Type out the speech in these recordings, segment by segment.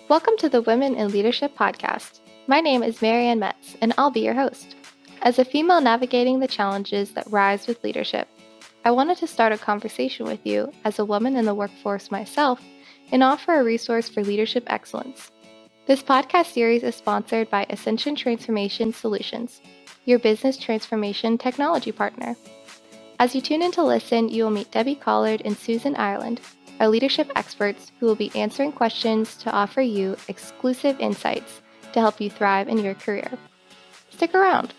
Welcome to the Women in Leadership podcast. My name is Maryanne Metz, and I'll be your host. As a female navigating the challenges that rise with leadership, I wanted to start a conversation with you as a woman in the workforce myself and offer a resource for leadership excellence. This podcast series is sponsored by Ascension Transformation Solutions, your business transformation technology partner. As you tune in to listen, you will meet Debbie Collard and Susan Ireland, our leadership experts who will be answering questions to offer you exclusive insights to help you thrive in your career. Stick around.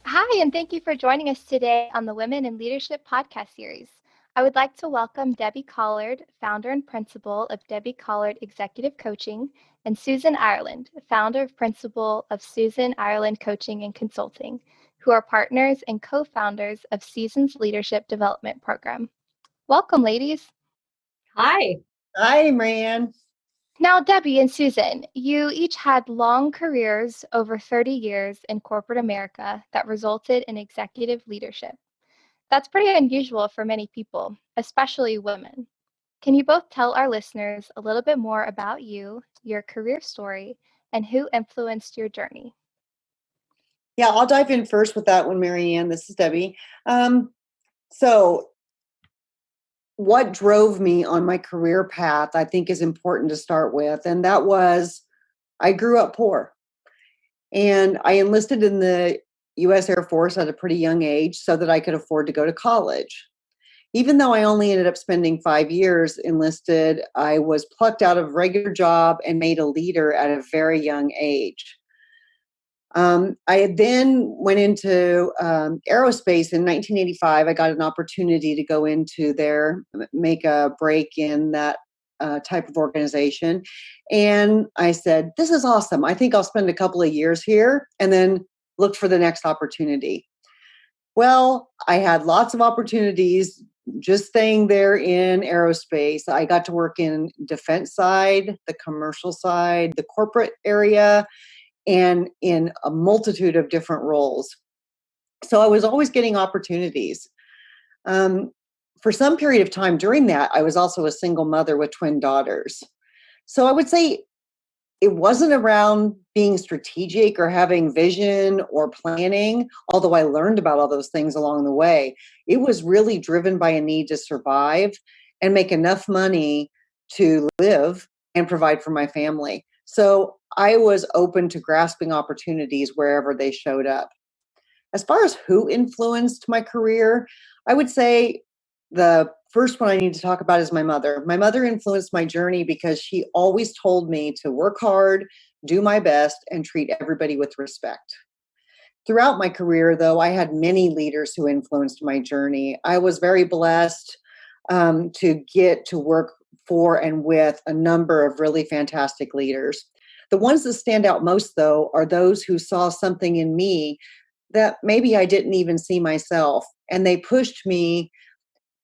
Hi, and thank you for joining us today on the Women in Leadership podcast series. I would like to welcome Debbie Collard, founder and principal of Debbie Collard Executive Coaching, and Susan Ireland, founder and principal of Susan Ireland Coaching and Consulting, who are partners and co-founders of Season's Leadership Development Program. Welcome, ladies. Hi. Hi, Maryanne. Now, Debbie and Susan, you each had long careers over 30 years in corporate America that resulted in executive leadership. That's pretty unusual for many people, especially women. Can you both tell our listeners a little bit more about you, your career story, and who influenced your journey? Yeah, I'll dive in first with that one, Maryanne. This is Debbie. So what drove me on my career path, I think, is important to start with. And that was, I grew up poor. And I enlisted in the U.S. Air Force at a pretty young age so that I could afford to go to college. Even though I only ended up spending 5 years enlisted, I was plucked out of a regular job and made a leader at a very young age. I then went into aerospace in 1985. I got an opportunity to go into there, make a break in that type of organization. And I said, this is awesome. I think I'll spend a couple of years here and then look for the next opportunity. Well, I had lots of opportunities just staying there in aerospace. I got to work in defense side, the commercial side, the corporate area, and in a multitude of different roles. So I was always getting opportunities. For some period of time during that, I was also a single mother with twin daughters. So I would say it wasn't around being strategic or having vision or planning, although I learned about all those things along the way. It was really driven by a need to survive and make enough money to live and provide for my family. So I was open to grasping opportunities wherever they showed up. As far as who influenced my career, I would say the first one I need to talk about is my mother. My mother influenced my journey because she always told me to work hard, do my best, and treat everybody with respect. Throughout my career, though, I had many leaders who influenced my journey. I was very blessed to get to work for and with a number of really fantastic leaders. The ones that stand out most, though, are those who saw something in me that maybe I didn't even see myself, and they pushed me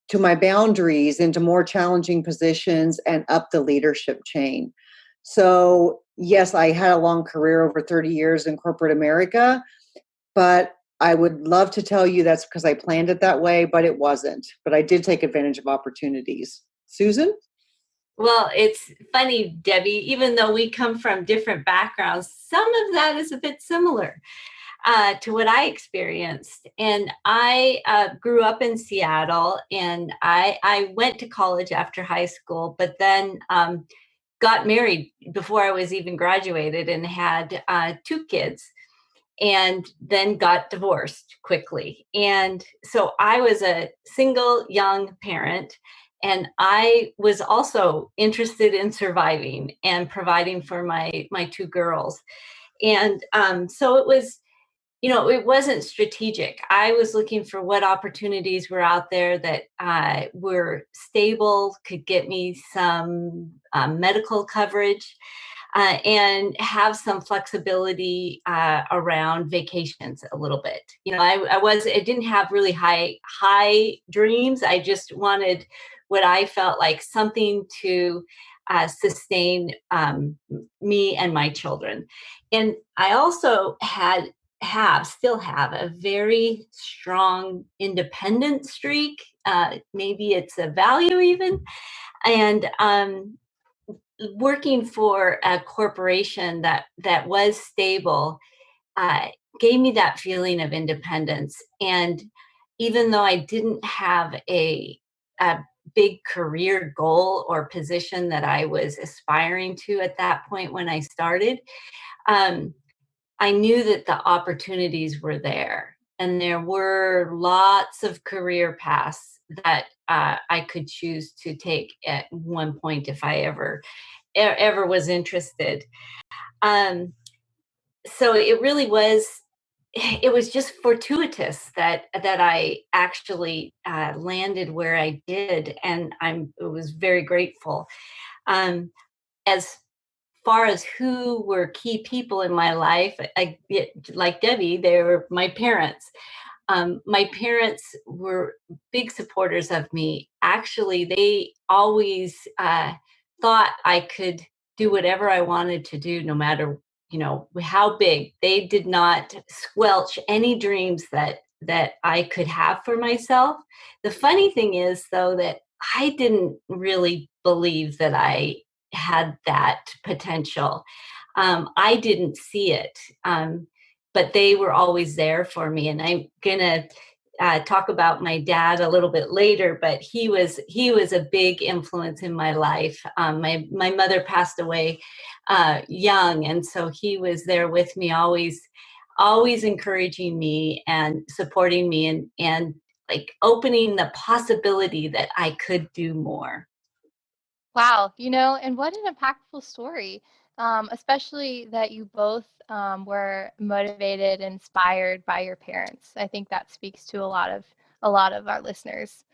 to my boundaries into more challenging positions and up the leadership chain. So yes, I had a long career over 30 years in corporate America, but I would love to tell you that's because I planned it that way, but it wasn't. But I did take advantage of opportunities. Susan? Well, it's funny, Debbie, even though we come from different backgrounds, some of that is a bit similar to what I experienced. And I grew up in Seattle, and I went to college after high school, but then got married before I was even graduated and had 2 kids, and then got divorced quickly. And so I was a single young parent, and I was also interested in surviving and providing for my 2 girls. And so it was, it wasn't strategic. I was looking for what opportunities were out there that were stable, could get me some medical coverage, and have some flexibility around vacations a little bit. I didn't have really high dreams. I just wanted what I felt like something to sustain me and my children. And I also had still have a very strong independent streak. Maybe it's a value even. And working for a corporation that was stable uh, gave me that feeling of independence. And even though I didn't have a big career goal or position that I was aspiring to at that point when I started, um, I knew that the opportunities were there. And there were lots of career paths that I could choose to take at one point if I ever was interested. Um, so it was just fortuitous that I actually landed where I did, and I was very grateful. Um, as far as who were key people in my life, like Debbie, they were my parents. My parents were big supporters of me. Actually, they always thought I could do whatever I wanted to do, no matter how big. They did not squelch any dreams that I could have for myself. The funny thing is, though, that I didn't really believe that I had that potential. I didn't see it. But they were always there for me. And I'm gonna talk about my dad a little bit later, but he was a big influence in my life. My mother passed away young, and so he was there with me, always encouraging me and supporting me, and like opening the possibility that I could do more. Wow, and what an impactful story, especially that you both were motivated, inspired by your parents. I think that speaks to a lot of our listeners.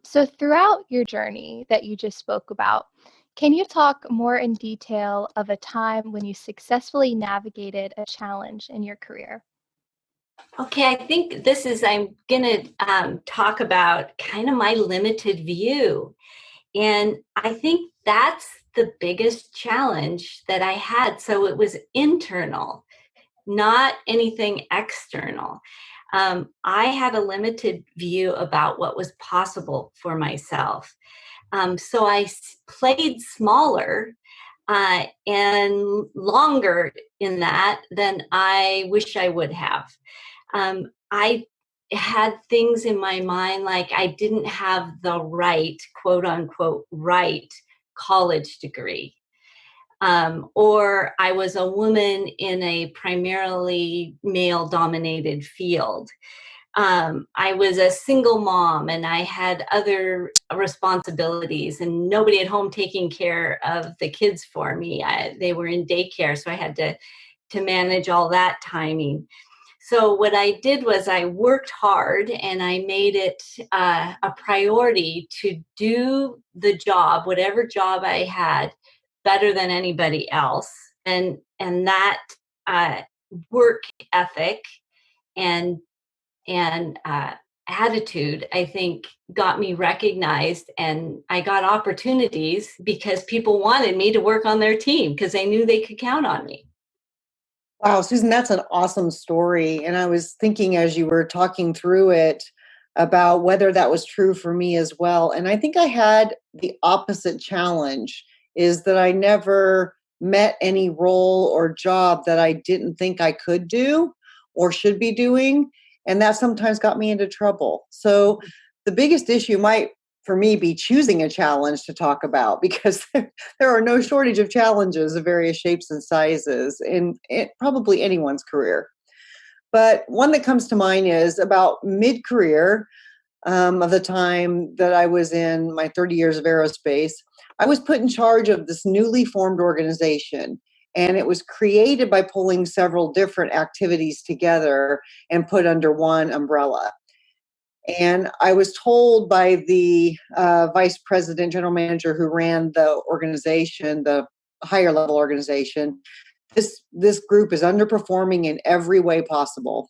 So throughout your journey that you just spoke about, can you talk more in detail of a time when you successfully navigated a challenge in your career? Okay, I think I'm going to talk about kind of my limited view. And I think that's the biggest challenge that I had. So it was internal, not anything external. I had a limited view about what was possible for myself. So played smaller and longer in that than I wish I would have. I had things in my mind like I didn't have the right, quote unquote, right college degree. Or I was a woman in a primarily male dominated field. I was a single mom and I had other responsibilities and nobody at home taking care of the kids for me. They were in daycare, so I had to manage all that timing. So what I did was I worked hard and I made it a priority to do the job, whatever job I had, better than anybody else. And that uh, work ethic and and attitude, I think, got me recognized, and I got opportunities because people wanted me to work on their team because they knew they could count on me. Wow, Susan, that's an awesome story. And I was thinking as you were talking through it about whether that was true for me as well. And I think I had the opposite challenge is that I never met any role or job that I didn't think I could do or should be doing. And that sometimes got me into trouble. So the biggest issue might for me be choosing a challenge to talk about because there are no shortage of challenges of various shapes and sizes in probably anyone's career. But one that comes to mind is about mid-career of the time that I was in my 30 years of aerospace. I was put in charge of this newly formed organization. And it was created by pulling several different activities together and put under one umbrella. And I was told by the vice president, general manager who ran the organization, the higher level organization, this group is underperforming in every way possible.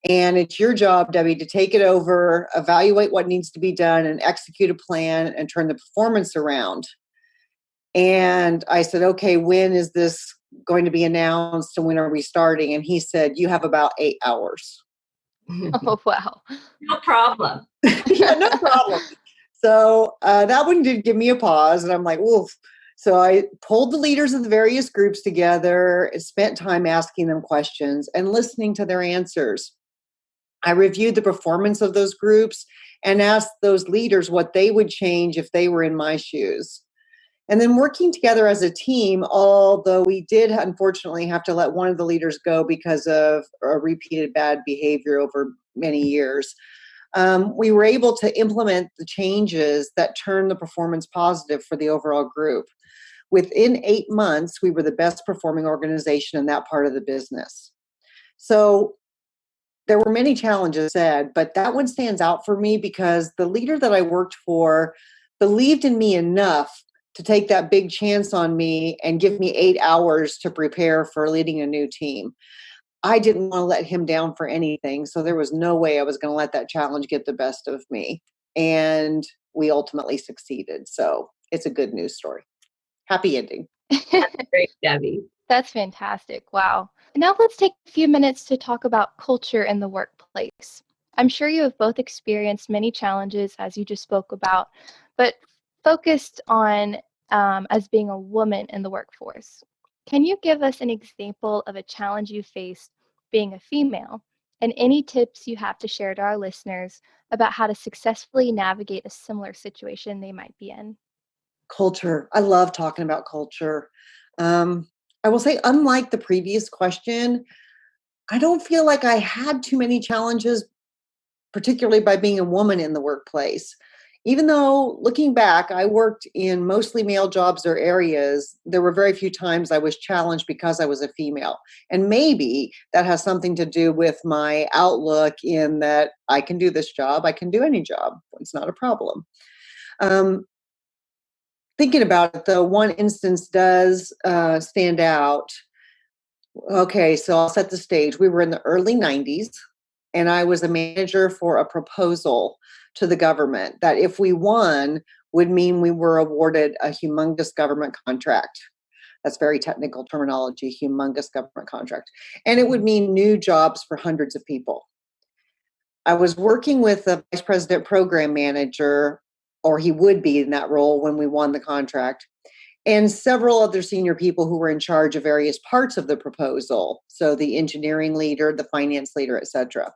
And it's your job, Debbie, to take it over, evaluate what needs to be done, and execute a plan and turn the performance around. And I said, okay, when is this going to be announced and when are we starting? And he said, you have about 8 hours. Oh, wow. No problem. Yeah, no problem. So that one did give me a pause, and I'm like, oof. So I pulled the leaders of the various groups together and spent time asking them questions and listening to their answers. I reviewed the performance of those groups and asked those leaders what they would change if they were in my shoes. And then working together as a team, although we did unfortunately have to let one of the leaders go because of repeated bad behavior over many years, we were able to implement the changes that turned the performance positive for the overall group. Within 8 months, we were the best performing organization in that part of the business. So there were many challenges said, but that one stands out for me because the leader that I worked for believed in me enough to take that big chance on me and give me 8 hours to prepare for leading a new team. I didn't want to let him down for anything, so there was no way I was going to let that challenge get the best of me. And we ultimately succeeded. So it's a good news story. Happy ending. Great, Debbie. That's fantastic. Wow. Now let's take a few minutes to talk about culture in the workplace. I'm sure you have both experienced many challenges, as you just spoke about, but focused on as being a woman in the workforce. Can you give us an example of a challenge you faced being a female, and any tips you have to share to our listeners about how to successfully navigate a similar situation they might be in? Culture. I love talking about culture. I will say, unlike the previous question, I don't feel like I had too many challenges, particularly by being a woman in the workplace. Even though looking back, I worked in mostly male jobs or areas, there were very few times I was challenged because I was a female. And maybe that has something to do with my outlook in that I can do this job, I can do any job. It's not a problem. Um, Thinking about it, though, one instance does stand out. Okay, so I'll set the stage. We were in the early 90s, and I was a manager for a proposal to the government that if we won, would mean we were awarded a humongous government contract. That's very technical terminology, humongous government contract. And it would mean new jobs for hundreds of people. I was working with the vice president program manager, or he would be in that role when we won the contract, and several other senior people who were in charge of various parts of the proposal. So the engineering leader, the finance leader, et cetera.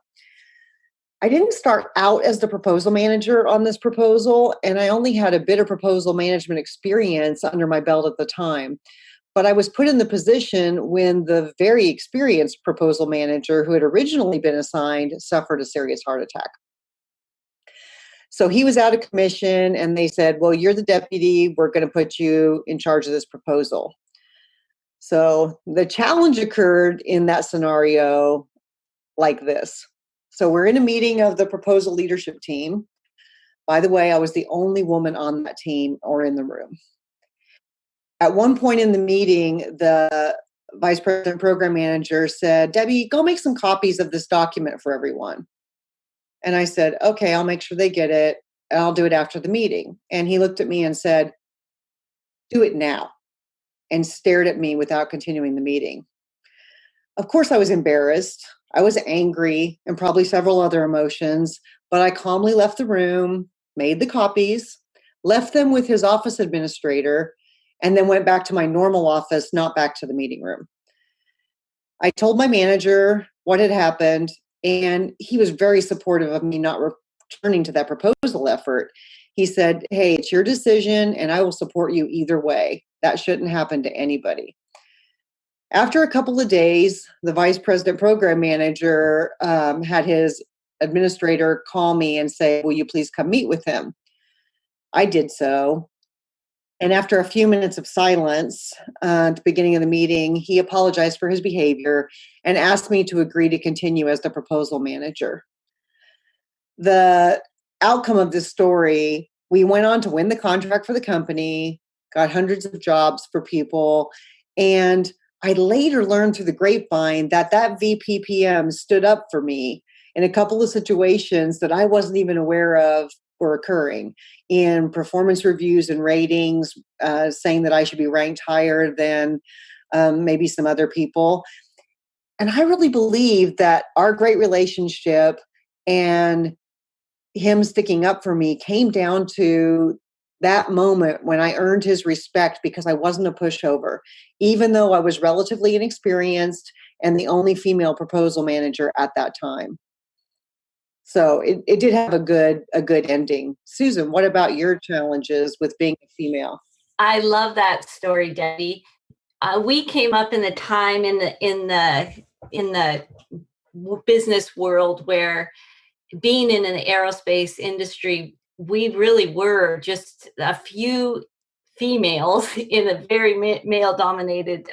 I didn't start out as the proposal manager on this proposal, and I only had a bit of proposal management experience under my belt at the time. But I was put in the position when the very experienced proposal manager who had originally been assigned suffered a serious heart attack. So he was out of commission, and they said, well, you're the deputy. We're going to put you in charge of this proposal. So the challenge occurred in that scenario like this. So we're in a meeting of the proposal leadership team. By the way, I was the only woman on that team or in the room. At one point in the meeting, the vice president program manager said, Debbie, go make some copies of this document for everyone. And I said, okay, I'll make sure they get it. And I'll do it after the meeting. And he looked at me and said, do it now, and stared at me without continuing the meeting. Of course, I was embarrassed. I was angry and probably several other emotions, but I calmly left the room, made the copies, left them with his office administrator, and then went back to my normal office, not back to the meeting room. I told my manager what had happened, and he was very supportive of me not returning to that proposal effort. He said, hey, it's your decision, and I will support you either way. That shouldn't happen to anybody. After a couple of days, the vice president program manager had his administrator call me and say, will you please come meet with him? I did so. And after a few minutes of silence at the beginning of the meeting, he apologized for his behavior and asked me to agree to continue as the proposal manager. The outcome of this story, we went on to win the contract for the company, got hundreds of jobs for people, and I later learned through the grapevine that that VPPM stood up for me in a couple of situations that I wasn't even aware of were occurring in performance reviews and ratings, saying that I should be ranked higher than maybe some other people. And I really believe that our great relationship and him sticking up for me came down to that moment when I earned his respect because I wasn't a pushover, even though I was relatively inexperienced and the only female proposal manager at that time. So it did have a good ending. Susan, what about your challenges with being a female? I love that story, Debbie. We came up in the time in the business world where being in an aerospace industry, we really were just a few females in a very male dominated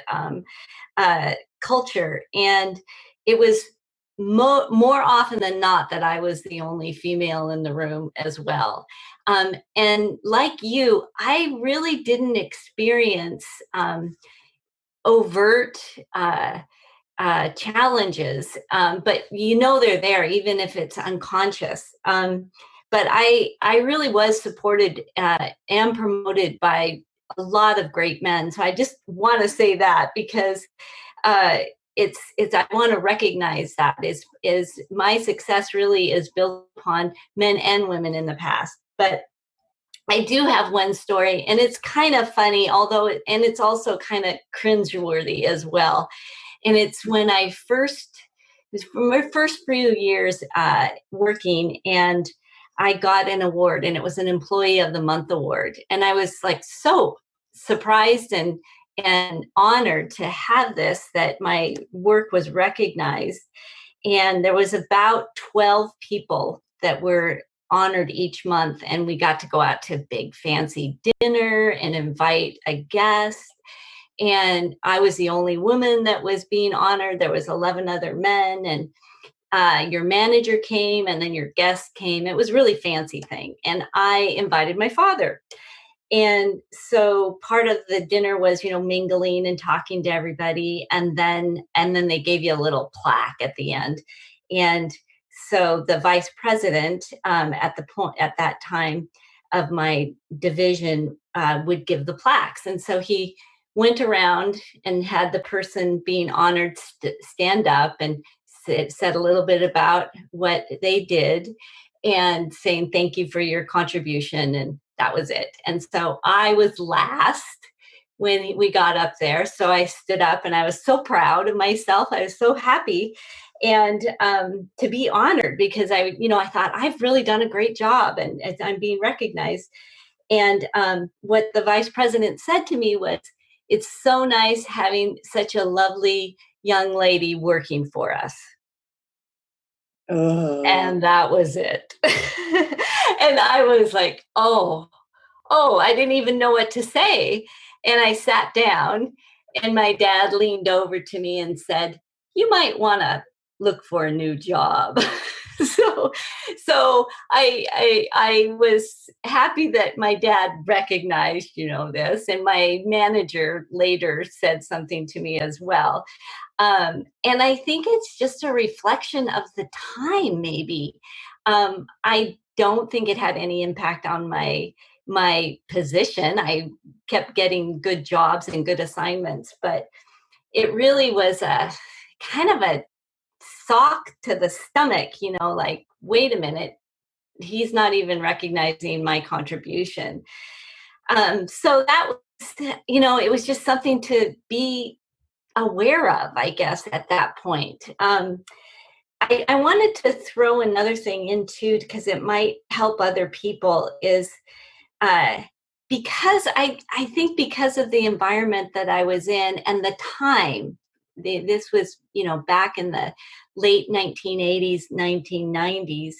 culture. And it was more often than not that I was the only female in the room as well. And like you, I really didn't experience overt challenges, but they're there, even if it's unconscious. But I really was supported and promoted by a lot of great men. So I just want to say that because it's I want to recognize that is my success really is built upon men and women in the past. But I do have one story, and it's kind of funny, and it's also kind of cringeworthy as well. And it's when it was for my first few years working, and I got an award, and it was an Employee of the Month award. And I was like so surprised and honored to have this, that my work was recognized. And there was about 12 people that were honored each month, and we got to go out to a big fancy dinner and invite a guest. And I was the only woman that was being honored. There was 11 other men, and your manager came, and then your guest came. It was a really fancy thing. And I invited my father. And so part of the dinner was, mingling and talking to everybody. And then they gave you a little plaque at the end. And so the vice president at that time of my division would give the plaques. And so he went around and had the person being honored stand up and said a little bit about what they did and saying, thank you for your contribution. And that was it. And so I was last when we got up there. So I stood up, and I was so proud of myself. I was so happy and to be honored, because I thought I've really done a great job, and I'm being recognized. And what the vice president said to me was, it's so nice having such a lovely young lady working for us. And that was it. And I was like, oh, I didn't even know what to say. And I sat down, and my dad leaned over to me and said, you might want to look for a new job. So I was happy that my dad recognized, this, and my manager later said something to me as well. And I think it's just a reflection of the time, maybe. I don't think it had any impact on my position. I kept getting good jobs and good assignments, but it really was a kind of a sock to the stomach, like, wait a minute, he's not even recognizing my contribution. So that was, it was just something to be aware of, I guess, at that point. I wanted to throw another thing in too, because it might help other people, is because I think because of the environment that I was in and the time, this was, back in the late 1980s, 1990s,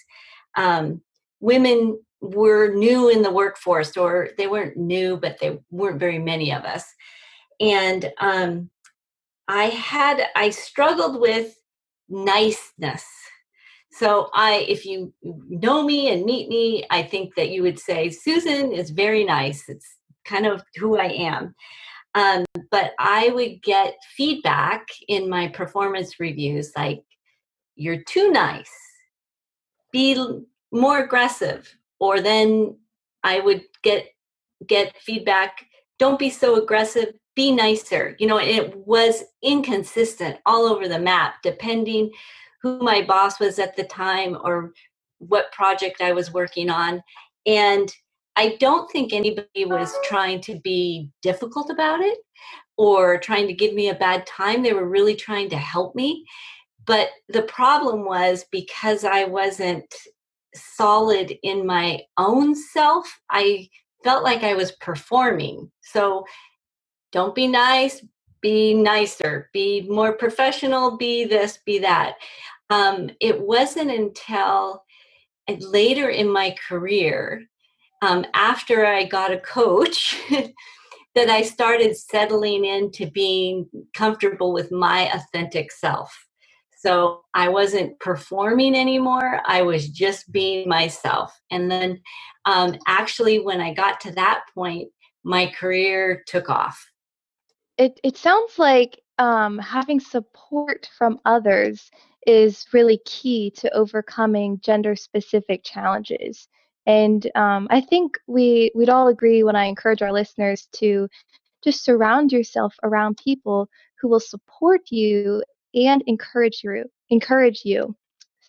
women were new in the workforce, or they weren't new, but they weren't very many of us. And I struggled with niceness. So if you know me and meet me, I think that you would say, Susan is very nice. It's kind of who I am. But I would get feedback in my performance reviews, like, you're too nice, be more aggressive. Or then I would get feedback, don't be so aggressive, be nicer. It was inconsistent all over the map, depending who my boss was at the time or what project I was working on. And I don't think anybody was trying to be difficult about it or trying to give me a bad time. They were really trying to help me. But the problem was, because I wasn't solid in my own self, I felt like I was performing. So don't be nice, be nicer, be more professional, be this, be that. It wasn't until later in my career, after I got a coach, that I started settling into being comfortable with my authentic self. So I wasn't performing anymore. I was just being myself. And then actually, when I got to that point, my career took off. It sounds like having support from others is really key to overcoming gender-specific challenges. And I think we'd all agree when I encourage our listeners to just surround yourself around people who will support you and encourage you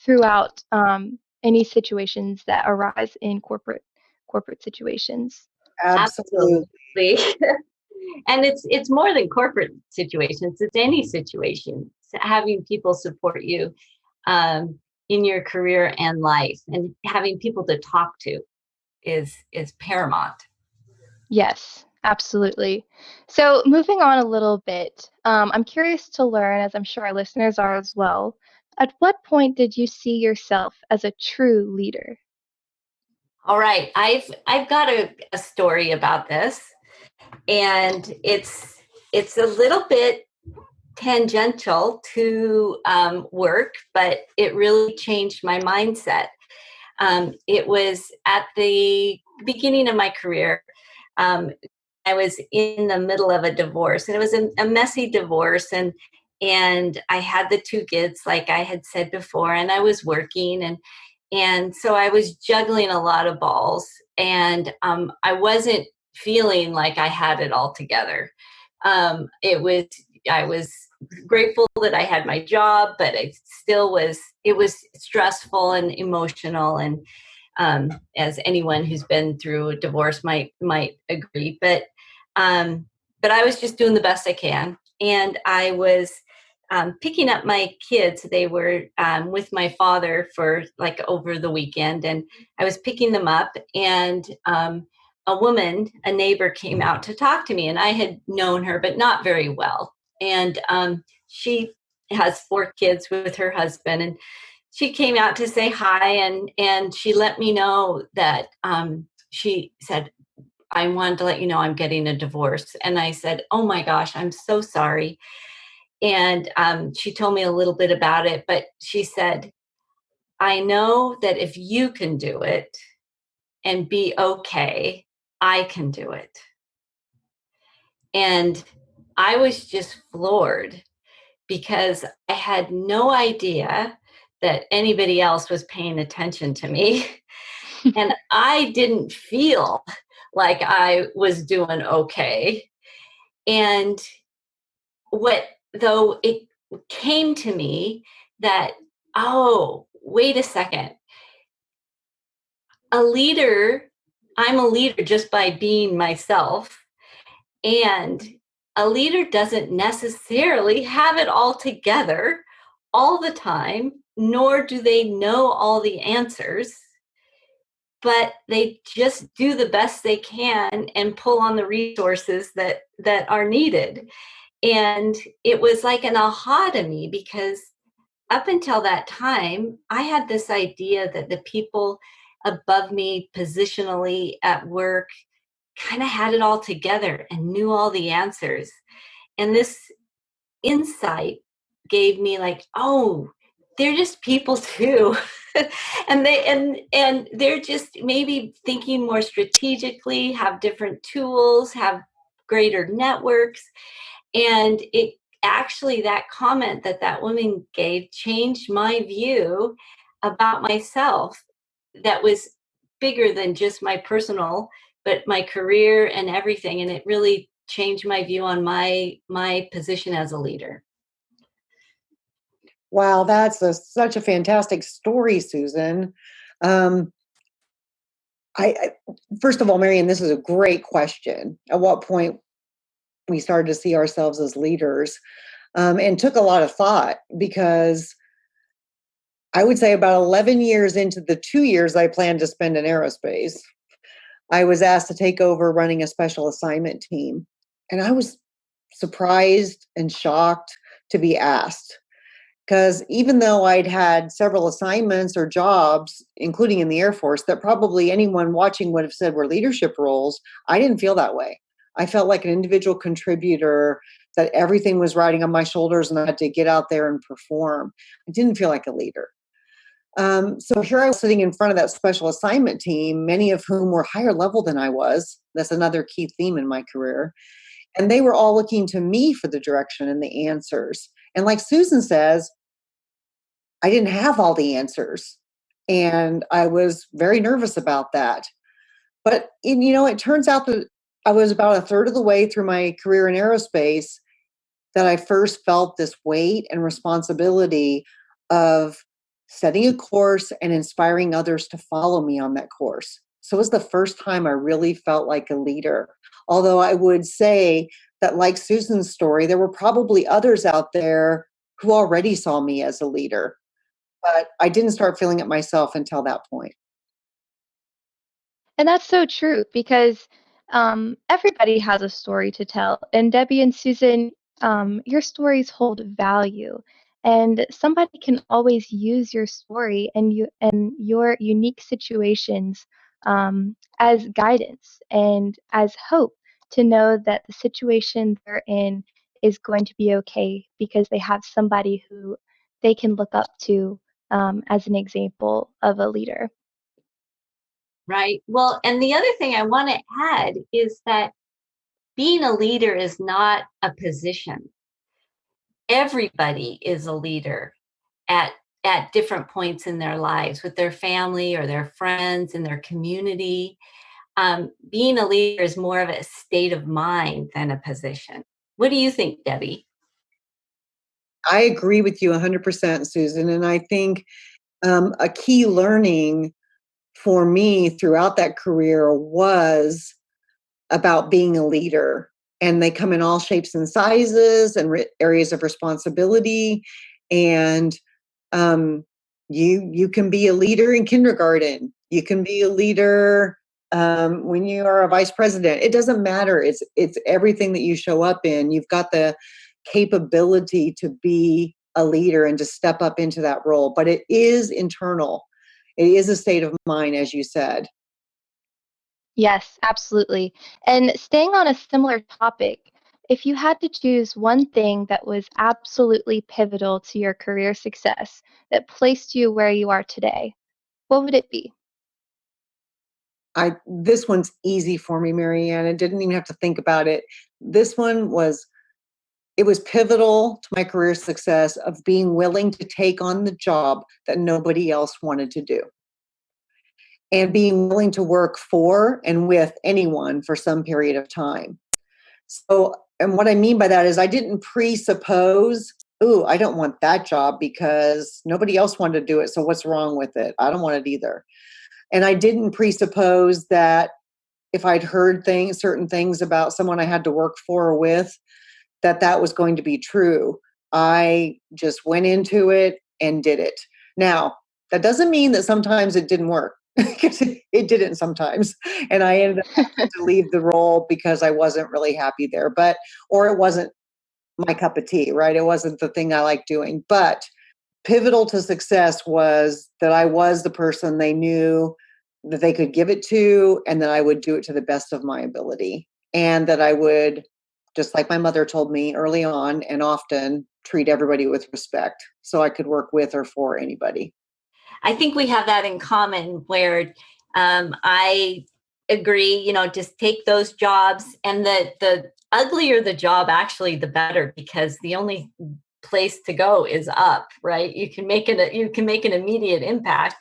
throughout any situations that arise in corporate situations. Absolutely. Absolutely. And it's more than corporate situations. It's any situation. Having people support you in your career and life, and having people to talk to is paramount. Yes, absolutely. So, moving on a little bit, I'm curious to learn, as I'm sure our listeners are as well, at what point did you see yourself as a true leader? All right, I've got a story about this, and it's a little bit tangential to work, but it really changed my mindset. It was at the beginning of my career. I was in the middle of a divorce, and it was a messy divorce, and I had the two kids, like I had said before, and I was working, and so I was juggling a lot of balls, and I wasn't feeling like I had it all together. I was grateful that I had my job, but it was stressful and emotional, and as anyone who's been through a divorce might agree. But I was just doing the best I can, and I was picking up my kids. They were with my father for like over the weekend, and I was picking them up, and a neighbor, came out to talk to me, and I had known her, but not very well. And she has 4 kids with her husband, and she came out to say hi, and she let me know that she said, "I wanted to let you know I'm getting a divorce." And I said, "Oh my gosh, I'm so sorry." And she told me a little bit about it, but she said, "I know that if you can do it and be okay, I can do it." And I was just floored, because I had no idea that anybody else was paying attention to me. And I didn't feel like I was doing okay. And though it came to me that, oh, wait a second, a leader, I'm a leader just by being myself. And a leader doesn't necessarily have it all together all the time, nor do they know all the answers, but they just do the best they can and pull on the resources that are needed. And it was like an aha to me, because up until that time, I had this idea that the people above me positionally at work kind of had it all together and knew all the answers. And this insight gave me like, oh, they're just people too. And they're just maybe thinking more strategically, have different tools, have greater networks. And it actually, that comment that woman gave changed my view about myself. That was bigger than just my personal, but my career and everything. And it really changed my view on my position as a leader. Wow, that's such a fantastic story, Susan. Um, I first of all, Maryanne, this is a great question. At what point we started to see ourselves as leaders, and took a lot of thought, because I would say about 11 years into the 2 years I planned to spend in aerospace, I was asked to take over running a special assignment team. And I was surprised and shocked to be asked. Because even though I'd had several assignments or jobs, including in the Air Force, that probably anyone watching would have said were leadership roles, I didn't feel that way. I felt like an individual contributor, that everything was riding on my shoulders and I had to get out there and perform. I didn't feel like a leader. So here I was sitting in front of that special assignment team, many of whom were higher level than I was. That's another key theme in my career. And they were all looking to me for the direction and the answers. And like Susan says, I didn't have all the answers. And I was very nervous about that. But it turns out that I was about a third of the way through my career in aerospace that I first felt this weight and responsibility of setting a course and inspiring others to follow me on that course. So it was the first time I really felt like a leader. Although I would say that, like Susan's story, there were probably others out there who already saw me as a leader. But I didn't start feeling it myself until that point. And that's so true because everybody has a story to tell. And Debbie and Susan, your stories hold value. And somebody can always use your story and your unique situations as guidance and as hope to know that the situation they're in is going to be okay because they have somebody who they can look up to as an example of a leader. Right. Well, and the other thing I want to add is that being a leader is not a position. Everybody is a leader at different points in their lives with their family or their friends in their community. Being a leader is more of a state of mind than a position. What do you think, Debbie? I agree with you 100%, Susan. And I think a key learning for me throughout that career was about being a leader. And they come in all shapes and sizes and areas of responsibility. And you can be a leader in kindergarten. You can be a leader when you are a vice president. It doesn't matter. It's everything that you show up in. You've got the capability to be a leader and to step up into that role. But it is internal. It is a state of mind, as you said. Yes, absolutely. And staying on a similar topic, if you had to choose one thing that was absolutely pivotal to your career success that placed you where you are today, what would it be? This one's easy for me, Maryanne. I didn't even have to think about it. This one was It was pivotal to my career success of being willing to take on the job that nobody else wanted to do, and being willing to work for and with anyone for some period of time. So, and what I mean by that is I didn't presuppose, ooh, I don't want that job because nobody else wanted to do it. So what's wrong with it? I don't want it either. And I didn't presuppose that if I'd heard certain things about someone I had to work for or with, that was going to be true. I just went into it and did it. Now, that doesn't mean that sometimes it didn't work, because it didn't sometimes. And I ended up having to leave the role because I wasn't really happy there, or it wasn't my cup of tea, right? It wasn't the thing I like doing. But pivotal to success was that I was the person they knew that they could give it to, and that I would do it to the best of my ability. And that I would, just like my mother told me early on and often, treat everybody with respect so I could work with or for anybody. I think we have that in common where I agree, just take those jobs, and the uglier the job, actually, the better, because the only place to go is up, right? You can make an immediate impact,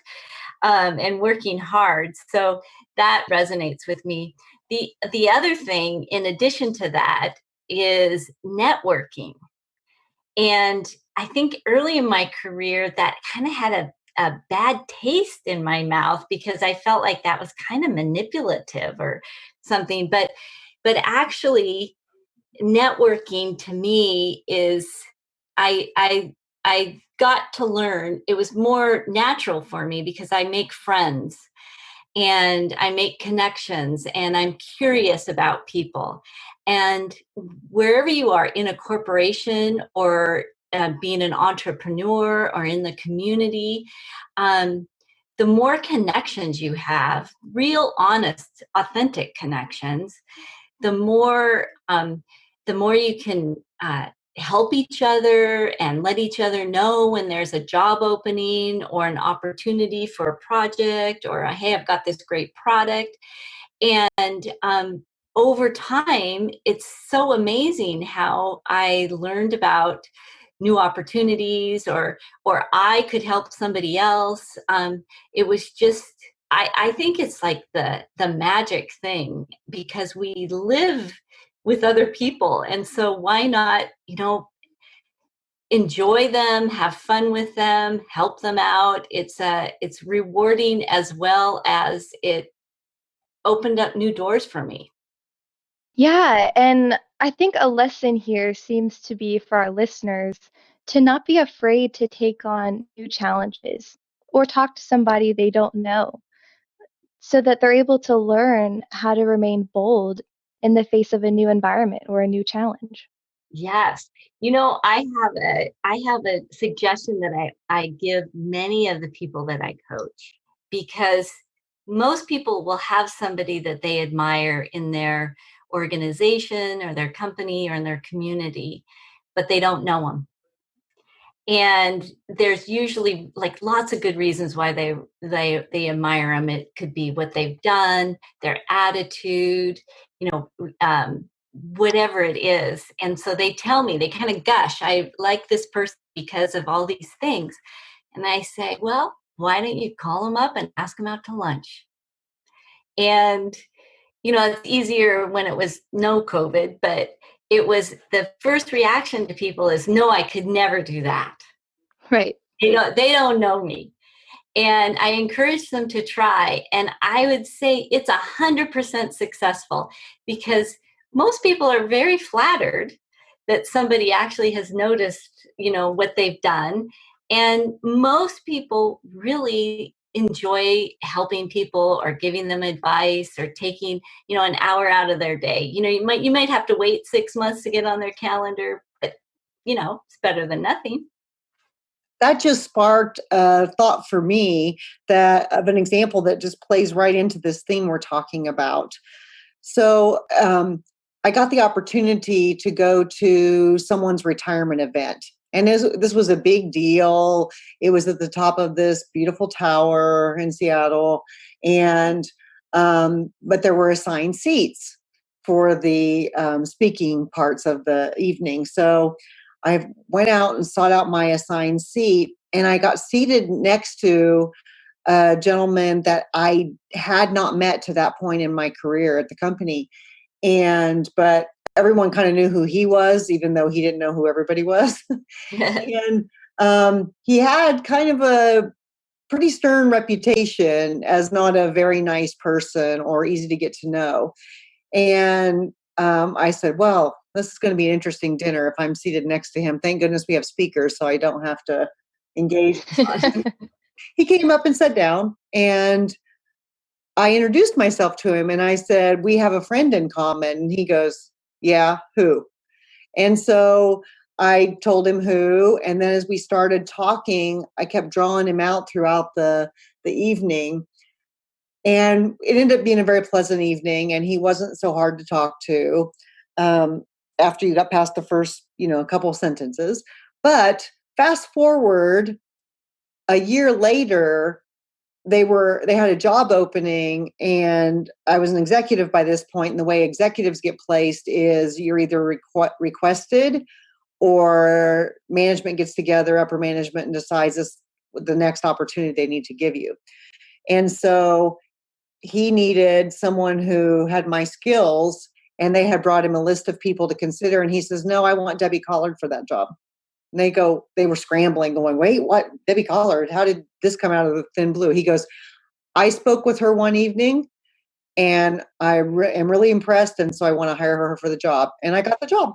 and working hard. So that resonates with me. The other thing, in addition to that, is networking. And I think early in my career, that kind of had a bad taste in my mouth because I felt like that was kind of manipulative or something. But actually, networking to me is I got to learn. It was more natural for me because I make friends and I make connections and I'm curious about people. And wherever you are in a corporation or being an entrepreneur or in the community, um, the more connections you have, real, honest, authentic connections, the more you can help each other and let each other know when there's a job opening or an opportunity for a project, or hey, I've got this great product. And over time, it's so amazing how I learned about new opportunities, or I could help somebody else. It was just, I think it's like the magic thing, because we live with other people, and so why not, enjoy them, have fun with them, help them out. It's rewarding, as well as it opened up new doors for me. Yeah, and I think a lesson here seems to be for our listeners to not be afraid to take on new challenges or talk to somebody they don't know so that they're able to learn how to remain bold in the face of a new environment or a new challenge. Yes. I have a suggestion that I give many of the people that I coach, because most people will have somebody that they admire in their organization or their company or in their community, but they don't know them. And there's usually like lots of good reasons why they admire them. It could be what they've done, their attitude, you know, whatever it is. And so they tell me, they kind of gush, I like this person because of all these things. And I say, well, why don't you call them up and ask them out to lunch? And it's easier when it was no COVID, but it was, the first reaction to people is, no, I could never do that. Right. They don't know me. And I encourage them to try. And I would say it's 100% successful, because most people are very flattered that somebody actually has noticed, what they've done. And most people really enjoy helping people or giving them advice or taking, an hour out of their day. You might have to wait 6 months to get on their calendar, but it's better than nothing. That just sparked a thought for me, that of an example that just plays right into this theme we're talking about. So I got the opportunity to go to someone's retirement event. And this was a big deal. It was at the top of this beautiful tower in Seattle. And but there were assigned seats for the speaking parts of the evening. So I went out and sought out my assigned seat, and I got seated next to a gentleman that I had not met to that point in my career at the company. But everyone kind of knew who he was, even though he didn't know who everybody was. And he had kind of a pretty stern reputation as not a very nice person or easy to get to know. And I said, well, this is going to be an interesting dinner if I'm seated next to him. Thank goodness we have speakers, so I don't have to engage. He came up and sat down, and I introduced myself to him, and I said, we have a friend in common. And he goes, yeah, who? And so I told him who. And then as we started talking, I kept drawing him out throughout the evening. And it ended up being a very pleasant evening, and he wasn't so hard to talk to after you got past the first, a couple of sentences. But fast forward a year later, they had a job opening, and I was an executive by this point. And the way executives get placed is you're either requested, or management gets together, upper management, and decides this the next opportunity they need to give you. And so he needed someone who had my skills, and they had brought him a list of people to consider. And he says, no, I want Debbie Collard for that job. And they were scrambling going, wait, what? Debbie Collard? How did this come out of the thin blue? He goes, I spoke with her one evening and I am really impressed. And so I want to hire her for the job. And I got the job.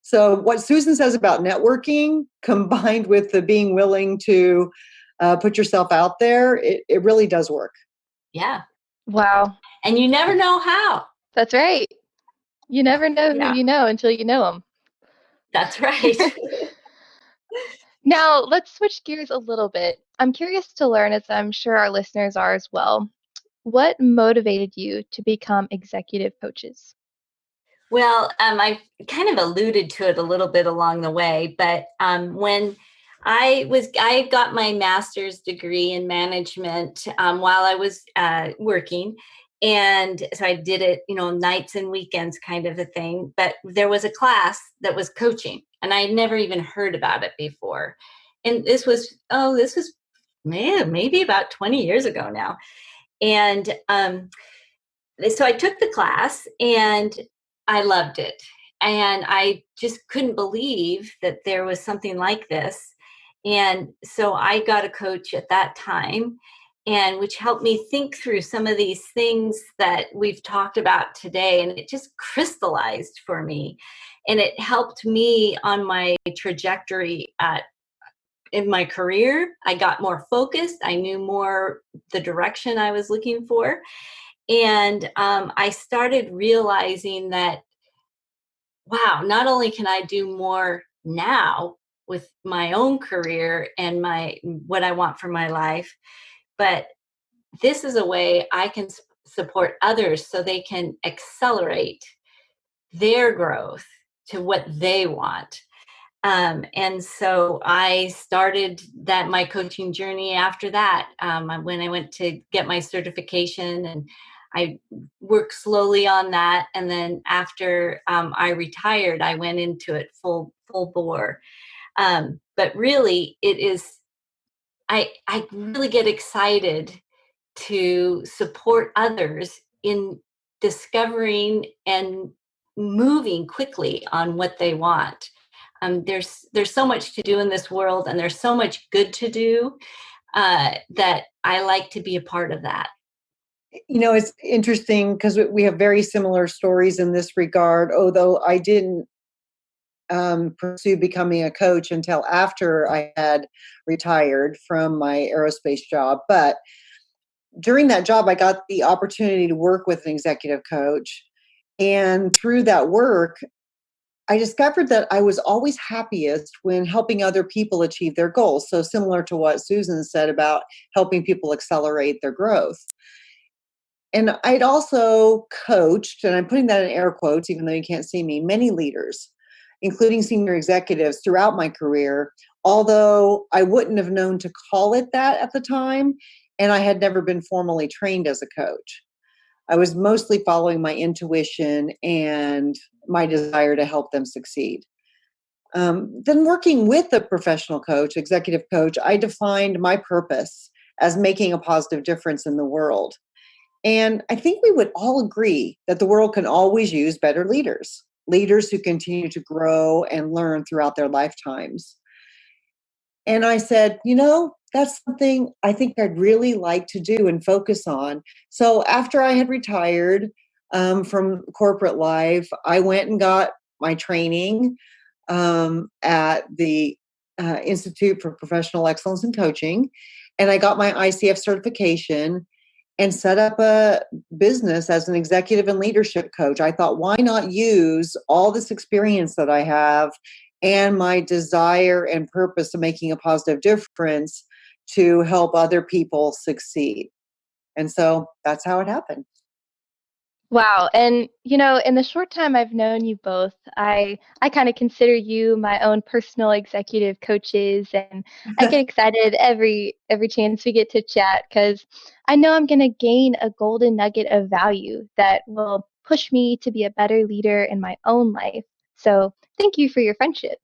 So what Susan says about networking combined with the being willing to put yourself out there, it really does work. Yeah. Wow. And you never know how. That's right. You never know who you know until you know them. That's right. Now, let's switch gears a little bit. I'm curious to learn, as I'm sure our listeners are as well, what motivated you to become executive coaches? Well, I kind of alluded to it a little bit along the way, but when I got my master's degree in management while I was working. And so I did it, nights and weekends kind of a thing. But there was a class that was coaching, and I had never even heard about it before. And this was maybe about 20 years ago now. And so I took the class and I loved it. And I just couldn't believe that there was something like this. And so I got a coach at that time, and which helped me think through some of these things that we've talked about today. And it just crystallized for me. And it helped me on my trajectory in my career. I got more focused. I knew more the direction I was looking for. And I started realizing that, wow, not only can I do more now with my own career and what I want for my life, but this is a way I can support others so they can accelerate their growth to what they want. And so I started my coaching journey after that, when I went to get my certification, and I worked slowly on that. And then after I retired, I went into it full bore. But really, it is, I really get excited to support others in discovering and moving quickly on what they want. There's so much to do in this world, and there's so much good to do that I like to be a part of that. It's interesting because we have very similar stories in this regard, although I didn't pursue becoming a coach until after I had retired from my aerospace job. But during that job, I got the opportunity to work with an executive coach. And through that work, I discovered that I was always happiest when helping other people achieve their goals. So similar to what Susan said about helping people accelerate their growth. And I'd also coached, and I'm putting that in air quotes, even though you can't see me, many leaders, including senior executives throughout my career, although I wouldn't have known to call it that at the time, and I had never been formally trained as a coach. I was mostly following my intuition and my desire to help them succeed. Then working with a professional coach, executive coach, I defined my purpose as making a positive difference in the world. And I think we would all agree that the world can always use better leaders who continue to grow and learn throughout their lifetimes. And I said, that's something I think I'd really like to do and focus on. So after I had retired from corporate life, I went and got my training at the Institute for Professional Excellence in Coaching. And I got my ICF certification and set up a business as an executive and leadership coach. I thought, why not use all this experience that I have and my desire and purpose of making a positive difference to help other people succeed? And so that's how it happened. Wow. And, in the short time I've known you both, I kind of consider you my own personal executive coaches, and I get excited every chance we get to chat because I know I'm going to gain a golden nugget of value that will push me to be a better leader in my own life. So thank you for your friendship.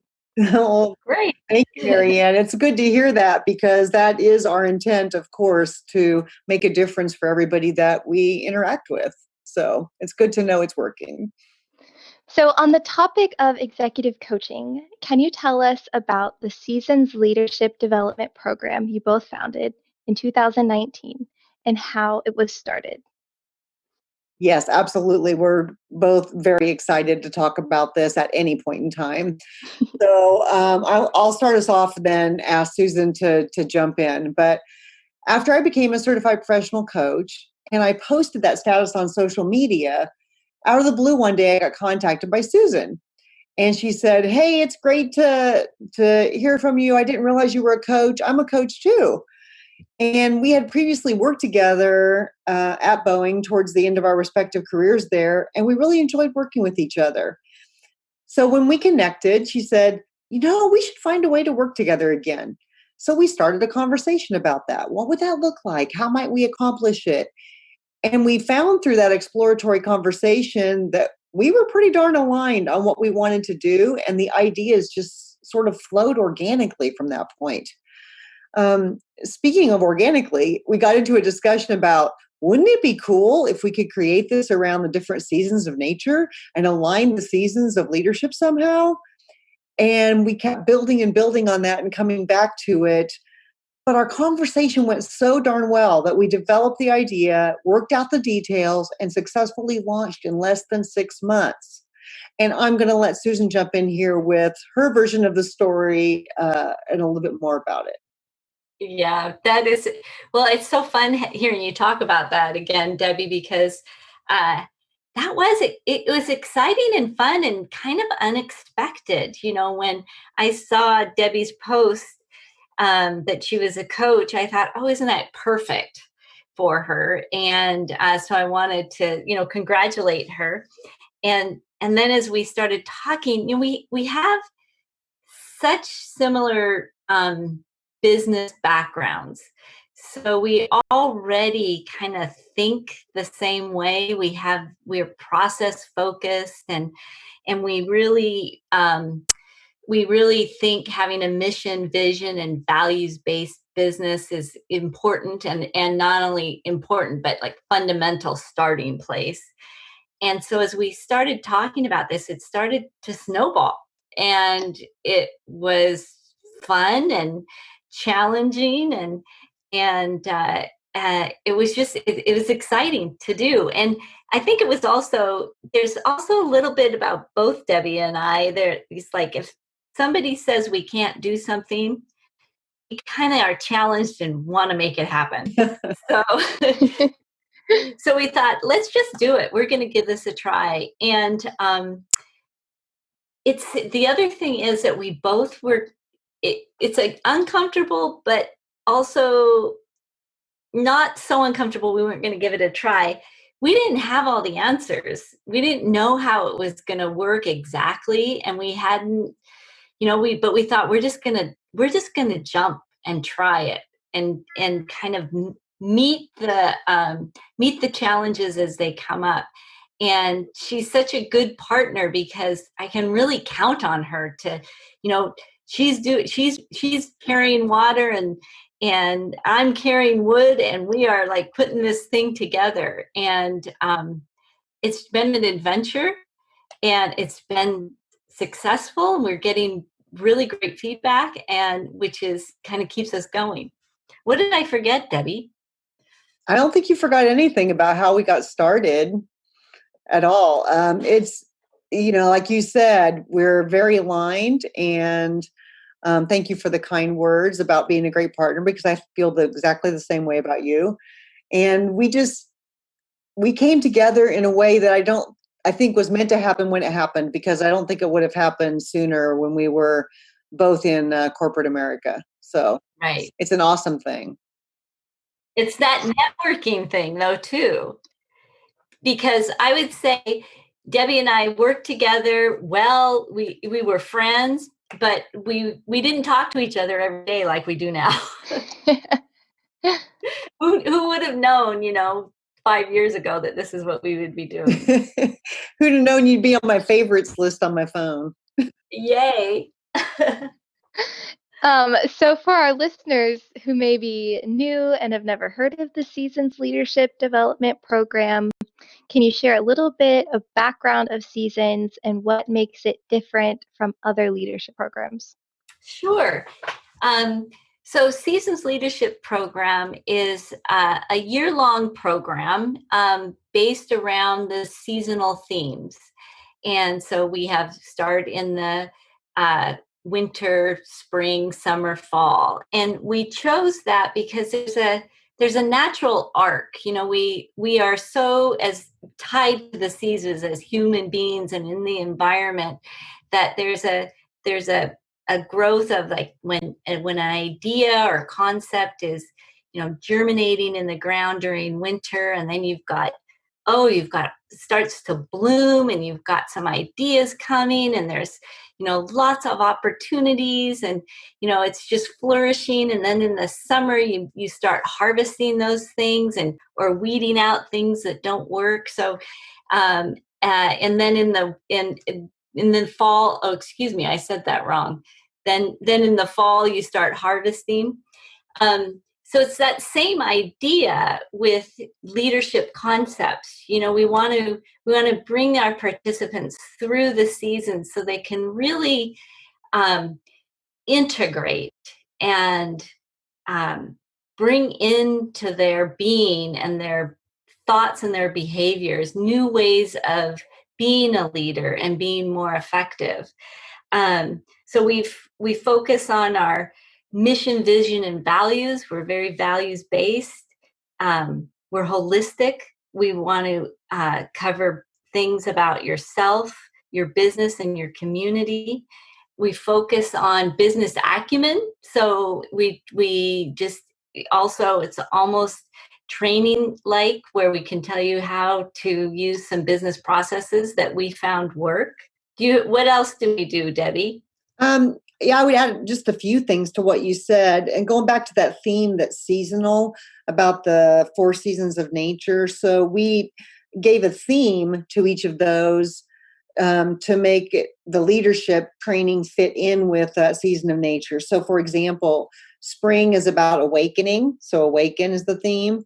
Well, Great. thank you, Maryanne. It's good to hear that because that is our intent, of course, to make a difference for everybody that we interact with. So it's good to know it's working. So, on the topic of executive coaching, can you tell us about the Seasons Leadership Development Program you both founded in 2019 and how it was started? Yes, absolutely. We're both very excited to talk about this at any point in time. So I'll start us off, then ask Susan to jump in. But after I became a certified professional coach and I posted that status on social media, out of the blue one day I got contacted by Susan. And she said, "Hey, it's great to hear from you. I didn't realize you were a coach. I'm a coach too." And we had previously worked together at Boeing towards the end of our respective careers there, and we really enjoyed working with each other. So when we connected, she said, we should find a way to work together again. So we started a conversation about that. What would that look like? How might we accomplish it? And we found through that exploratory conversation that we were pretty darn aligned on what we wanted to do, and the ideas just sort of flowed organically from that point. Speaking of organically, we got into a discussion about wouldn't it be cool if we could create this around the different seasons of nature and align the seasons of leadership somehow? And we kept building and building on that and coming back to it. But our conversation went so darn well that we developed the idea, worked out the details, and successfully launched in less than 6 months. And I'm going to let Susan jump in here with her version of the story and a little bit more about it. Yeah, that is, well, it's so fun hearing you talk about that again, Debbie, because it was exciting and fun and kind of unexpected. When I saw Debbie's post that she was a coach, I thought, oh, isn't that perfect for her? And so I wanted to, congratulate her. And then as we started talking, we have such similar business backgrounds. So we already kind of think the same way. We're process focused, and we really think having a mission, vision, and values based business is important, and not only important but like fundamental starting place. And so as we started talking about this, it started to snowball, and it was fun and challenging, and it was exciting to do. And I think there's also a little bit about both Debbie and I. It's like if somebody says we can't do something, we kind of are challenged and want to make it happen. So so we thought, let's just do it. We're going to give this a try. And it's the other thing is that we both were. It's like uncomfortable, but also not so uncomfortable. We weren't going to give it a try. We didn't have all the answers. We didn't know how it was going to work exactly, and we hadn't. But we thought we're just gonna jump and try it, and kind of meet the challenges as they come up. And she's such a good partner because I can really count on her to, she's carrying water, and I'm carrying wood, and we are like putting this thing together. And it's been an adventure, and it's been successful, and we're getting really great feedback, and which is kind of keeps us going. What did I forget, Debbie? I don't think you forgot anything about how we got started at all. It's, like you said, we're very aligned, and thank you for the kind words about being a great partner, because I feel exactly the same way about you. And we came together in a way that I think was meant to happen when it happened, because I don't think it would have happened sooner when we were both in corporate America. So Right. It's an awesome thing. It's that networking thing, though, too, because I would say Debbie and I worked together. Well, we were friends, but we didn't talk to each other every day like we do now. Who would have known, 5 years ago that this is what we would be doing? Who'd have known you'd be on my favorites list on my phone? Yay. So for our listeners who may be new and have never heard of the Seasons Leadership Development Program, can you share a little bit of background of Seasons and what makes it different from other leadership programs? Sure. So Seasons Leadership Program is a year-long program based around the seasonal themes. And so we have start in the winter, spring, summer, fall. And we chose that because there's a natural arc. You know, we are so as tied to the seasons as human beings and in the environment that there's a growth of like when an idea or concept is, you know, germinating in the ground during winter, and then you've got starts to bloom, and you've got some ideas coming, and there's, you know, lots of opportunities, and, you know, it's just flourishing. And then in the summer you start harvesting those things and or weeding out things that don't work. So and then in the fall, oh, excuse me, I said that wrong. Then in the fall you start harvesting. So it's that same idea with leadership concepts. You know, we want to bring our participants through the season so they can really integrate and bring into their being and their thoughts and their behaviors new ways of being a leader and being more effective. So we focus on our mission, vision, and values. We're very values based. We're holistic. We want to cover things about yourself, your business, and your community. We focus on business acumen. So we just also, it's almost training like, where we can tell you how to use some business processes that we found work. What else do we do, Debbie? Yeah, I would add just a few things to what you said. And going back to that theme that's seasonal about the 4 seasons of nature. So we gave a theme to each of those to make the leadership training fit in with a season of nature. So for example, spring is about awakening. So awaken is the theme.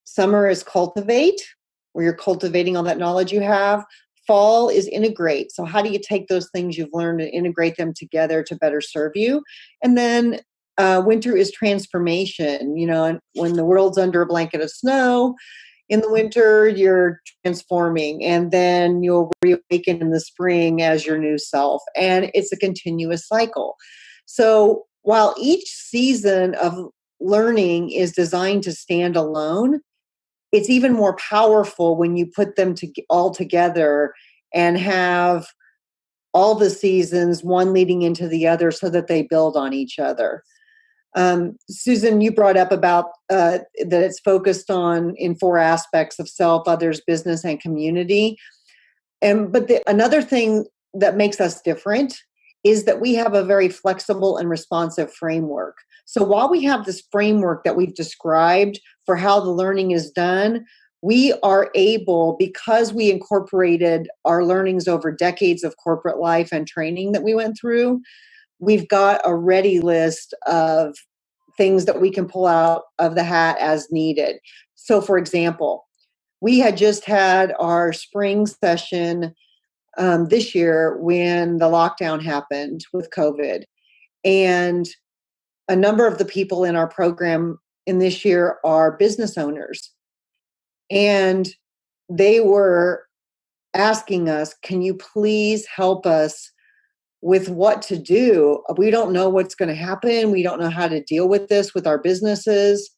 Summer is cultivate, where you're cultivating all that knowledge you have. Fall is integrate. So how do you take those things you've learned and integrate them together to better serve you? And then winter is transformation. You know, and when the world's under a blanket of snow, in the winter, you're transforming, and then you'll reawaken in the spring as your new self. And it's a continuous cycle. So while each season of learning is designed to stand alone, it's even more powerful when you put them all together and have all the seasons, one leading into the other, so that they build on each other. Susan, you brought up about that it's focused on in 4 aspects of self, others, business, and community. But another thing that makes us different is that we have a very flexible and responsive framework. So while we have this framework that we've described for how the learning is done, we are able, because we incorporated our learnings over decades of corporate life and training that we went through, we've got a ready list of things that we can pull out of the hat as needed. So for example, we had just had our spring session this year when the lockdown happened with COVID. And a number of the people in our program in this year are business owners. And they were asking us, can you please help us with what to do? We don't know what's going to happen. We don't know how to deal with this with our businesses.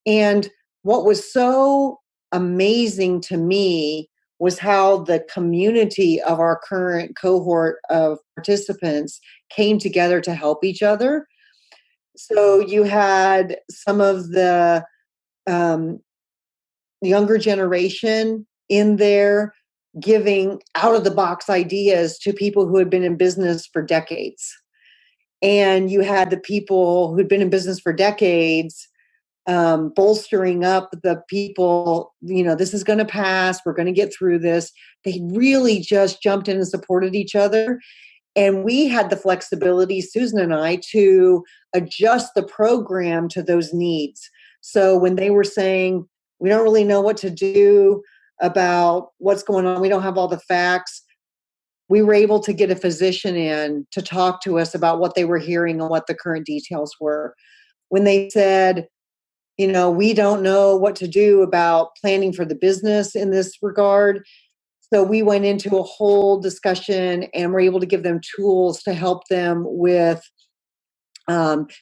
And what was so amazing to me was how the community of our current cohort of participants came together to help each other. So you had some of the younger generation in there giving out of the box ideas to people who had been in business for decades. And you had the people who'd been in business for decades bolstering up the people, you know, this is going to pass. We're going to get through this. They really just jumped in and supported each other. And we had the flexibility, Susan and I, to adjust the program to those needs. So when they were saying, we don't really know what to do about what's going on, we don't have all the facts, we were able to get a physician in to talk to us about what they were hearing and what the current details were. When they said, we don't know what to do about planning for the business in this regard. So we went into a whole discussion and were able to give them tools to help them with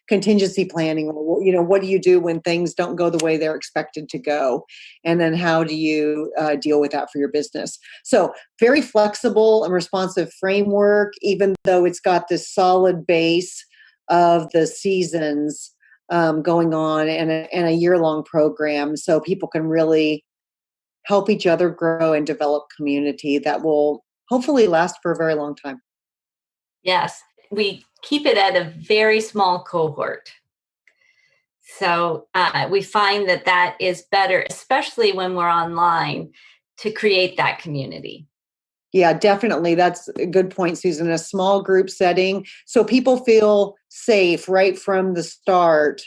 contingency planning. What do you do when things don't go the way they're expected to go? And then how do you deal with that for your business? So very flexible and responsive framework, even though it's got this solid base of the seasons going on and a year-long program, so people can really help each other grow and develop community that will hopefully last for a very long time. Yes, we keep it at a very small cohort. So we find that is better, especially when we're online, to create that community. Yeah, definitely. That's a good point, Susan. A small group setting, so people feel safe right from the start,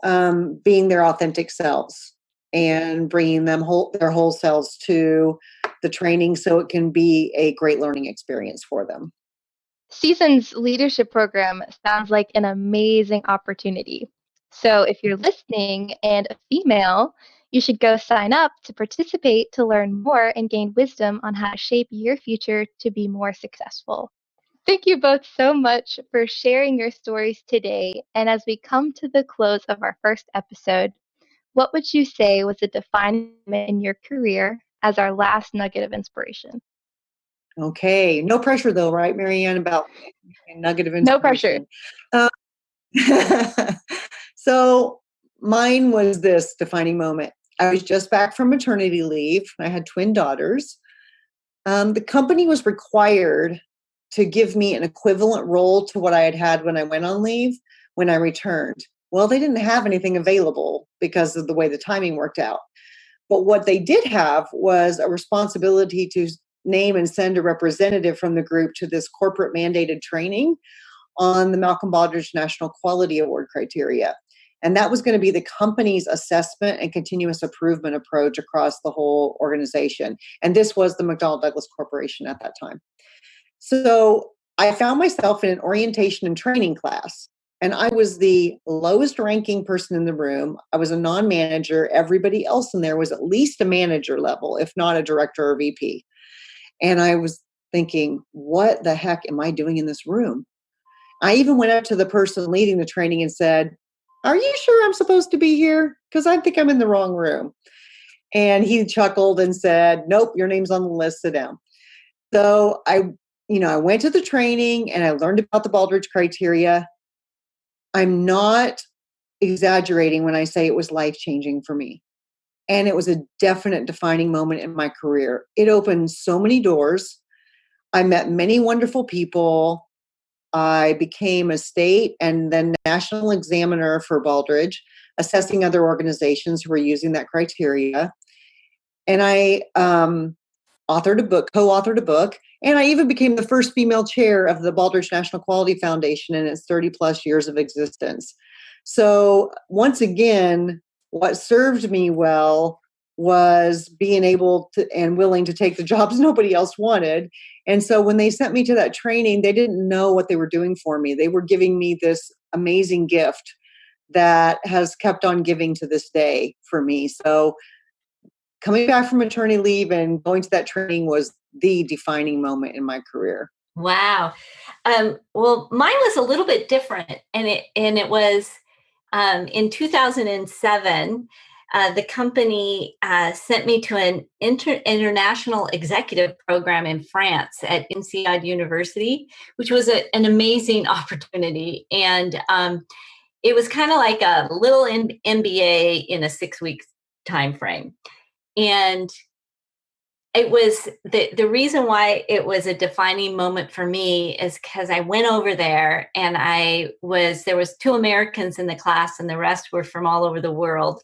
being their authentic selves and bringing them their whole selves to the training, so it can be a great learning experience for them. Season's leadership program sounds like an amazing opportunity. So if you're listening and a female, you should go sign up to participate to learn more and gain wisdom on how to shape your future to be more successful. Thank you both so much for sharing your stories today. And as we come to the close of our first episode, what would you say was a defining moment in your career as our last nugget of inspiration? Okay, no pressure though, right, Maryanne, about a nugget of No pressure. inspiration. So mine was this defining moment. I was just back from maternity leave. I had twin daughters. The company was required to give me an equivalent role to what I had had when I went on leave when I returned. Well, they didn't have anything available because of the way the timing worked out. But what they did have was a responsibility to name and send a representative from the group to this corporate mandated training on the Malcolm Baldrige National Quality Award criteria. And that was going to be the company's assessment and continuous improvement approach across the whole organization. And this was the McDonnell Douglas Corporation at that time. So I found myself in an orientation and training class, and I was the lowest ranking person in the room. I was a non-manager. Everybody else in there was at least a manager level, if not a director or VP. And I was thinking, what the heck am I doing in this room? I even went up to the person leading the training and said, are you sure I'm supposed to be here? Because I think I'm in the wrong room. And he chuckled and said, nope, your name's on the list, sit down. So I went to the training and I learned about the Baldrige criteria. I'm not exaggerating when I say it was life-changing for me. And it was a definite defining moment in my career. It opened so many doors. I met many wonderful people. I became a state and then national examiner for Baldrige, assessing other organizations who were using that criteria. And I co-authored a book, and I even became the first female chair of the Baldrige National Quality Foundation in its 30 plus years of existence. So once again, what served me well was being able to and willing to take the jobs nobody else wanted. And so when they sent me to that training, they didn't know what they were doing for me. They were giving me this amazing gift that has kept on giving to this day for me. So coming back from maternity leave and going to that training was the defining moment in my career. Wow. Well, mine was a little bit different, and it was in 2007. The company sent me to an international executive program in France at INSEAD University, which was an amazing opportunity. And it was kind of like a little MBA in a 6-week time frame. And it was the reason why it was a defining moment for me is because I went over there and there was 2 Americans in the class and the rest were from all over the world.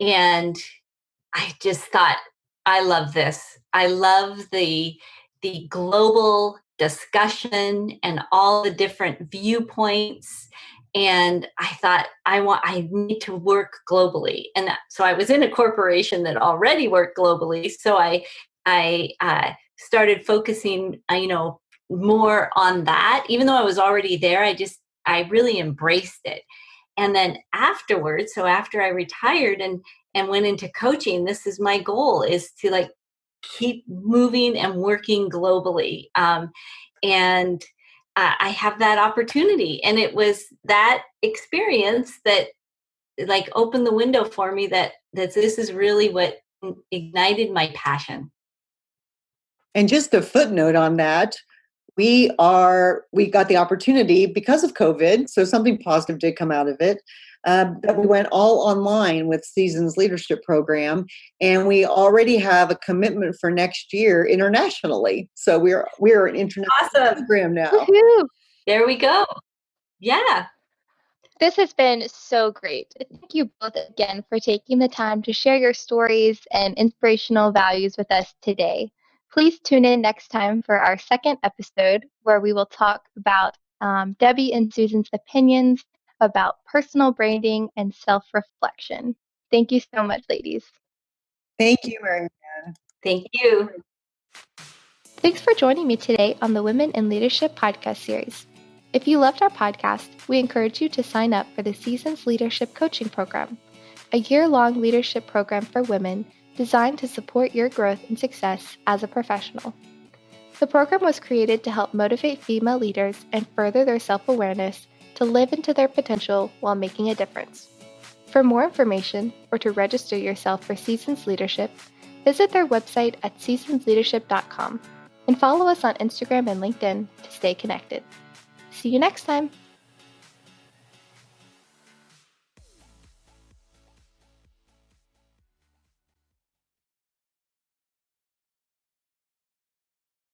And I just thought, I love this. I love the global discussion and all the different viewpoints. And I thought, I need to work globally. And so I was in a corporation that already worked globally. So I started focusing, more on that. Even though I was already there, I really embraced it. And then afterwards, so after I retired and went into coaching, this is my goal, is to like keep moving and working globally. And I have that opportunity. And it was that experience that like opened the window for me that this is really what ignited my passion. And just a footnote on that, we got the opportunity because of COVID, so something positive did come out of it, that we went all online with Seasons Leadership Program, and we already have a commitment for next year internationally. So we're an international program now. Woohoo! There we go. Yeah. This has been so great. Thank you both again for taking the time to share your stories and inspirational values with us today. Please tune in next time for our second episode, where we will talk about Debbie and Susan's opinions about personal branding and self-reflection. Thank you so much, ladies. Thank you, Maryanne. Thank you. Thanks for joining me today on the Women in Leadership podcast series. If you loved our podcast, we encourage you to sign up for the Seasons Leadership Coaching Program, a year-long leadership program for women designed to support your growth and success as a professional. The program was created to help motivate female leaders and further their self-awareness to live into their potential while making a difference. For more information or to register yourself for Seasons Leadership, visit their website at seasonsleadership.com and follow us on Instagram and LinkedIn to stay connected. See you next time.